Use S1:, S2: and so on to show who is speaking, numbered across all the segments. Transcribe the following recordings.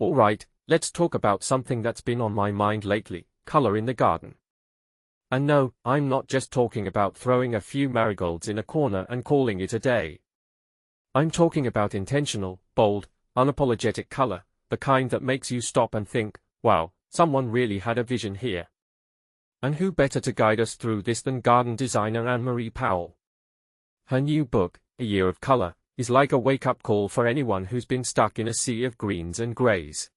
S1: Alright, let's talk about something that's been on my mind lately, color in the garden. And no, I'm not just talking about throwing a few marigolds in a corner and calling it a day. I'm talking about intentional, bold, unapologetic color, the kind that makes you stop and think, wow, someone really had a vision here. And who better to guide us through this than garden designer Ann-Marie Powell? Her new book, A Year of Color, is like a wake-up call for anyone who's been stuck in a sea of greens and grays.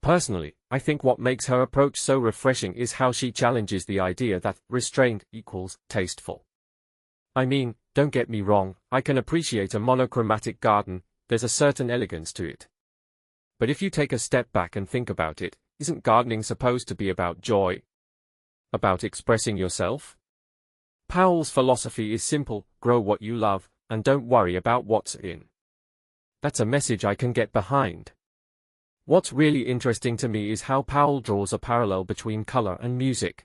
S1: Personally, I think what makes her approach so refreshing is how she challenges the idea that restrained equals tasteful. I mean, don't get me wrong, I can appreciate a monochromatic garden, there's a certain elegance to it. But if you take a step back and think about it, isn't gardening supposed to be about joy? About expressing yourself? Powell's philosophy is simple: grow what you love, and don't worry about what's in. That's a message I can get behind. What's really interesting to me is how Powell draws a parallel between color and music.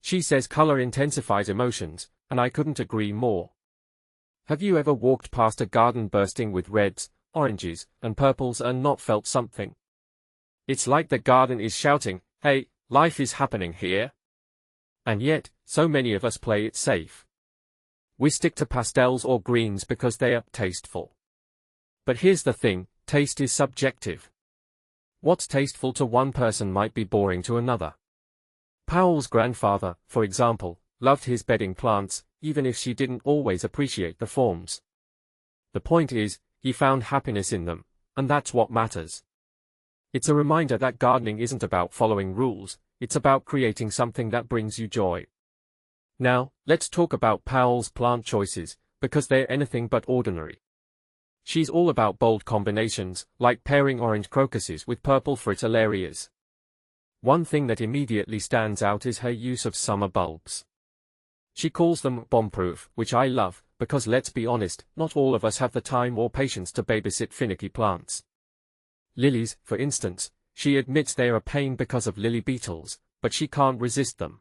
S1: She says color intensifies emotions, and I couldn't agree more. Have you ever walked past a garden bursting with reds, oranges, and purples and not felt something? It's like the garden is shouting, hey, life is happening here. And yet, so many of us play it safe. We stick to pastels or greens because they are tasteful. But here's the thing, taste is subjective. What's tasteful to one person might be boring to another. Powell's grandfather, for example, loved his bedding plants, even if she didn't always appreciate the forms. The point is, he found happiness in them, and that's what matters. It's a reminder that gardening isn't about following rules, it's about creating something that brings you joy. Now, let's talk about Powell's plant choices, because they're anything but ordinary. She's all about bold combinations, like pairing orange crocuses with purple fritillarias. One thing that immediately stands out is her use of summer bulbs. She calls them bomb-proof, which I love, because let's be honest, not all of us have the time or patience to babysit finicky plants. Lilies, for instance, she admits they're a pain because of lily beetles, but she can't resist them.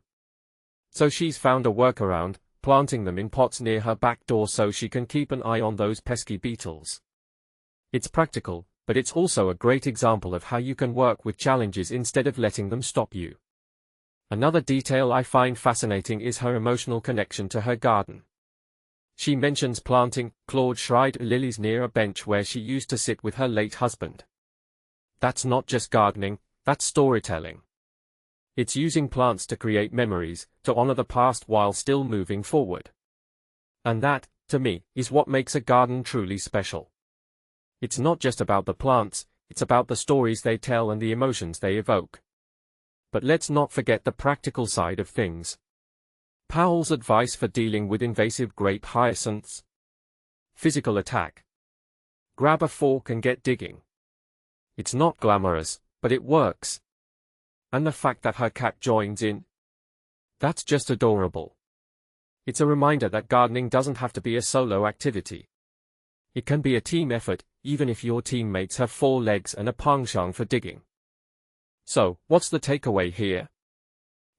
S1: So she's found a workaround, planting them in pots near her back door so she can keep an eye on those pesky beetles. It's practical, but it's also a great example of how you can work with challenges instead of letting them stop you. Another detail I find fascinating is her emotional connection to her garden. She mentions planting Claude Shride lilies near a bench where she used to sit with her late husband. That's not just gardening, that's storytelling. It's using plants to create memories, to honor the past while still moving forward. And that, to me, is what makes a garden truly special. It's not just about the plants, it's about the stories they tell and the emotions they evoke. But let's not forget the practical side of things. Powell's advice for dealing with invasive grape hyacinths. Physical attack. Grab a fork and get digging. It's not glamorous, but it works. And the fact that her cat joins in? That's just adorable. It's a reminder that gardening doesn't have to be a solo activity. It can be a team effort, even if your teammates have 4 legs and a penchant for digging. So, what's the takeaway here?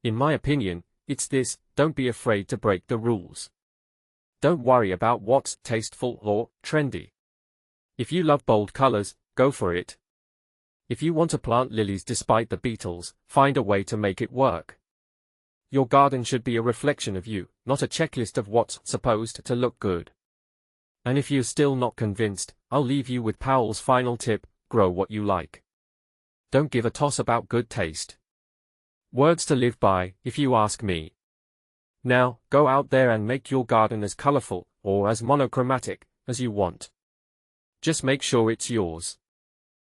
S1: In my opinion, it's this: don't be afraid to break the rules. Don't worry about what's tasteful or trendy. If you love bold colors, go for it. If you want to plant lilies despite the beetles, find a way to make it work. Your garden should be a reflection of you, not a checklist of what's supposed to look good. And if you're still not convinced, I'll leave you with Powell's final tip: grow what you like. Don't give a toss about good taste. Words to live by, if you ask me. Now, go out there and make your garden as colorful, or as monochromatic, as you want. Just make sure it's yours.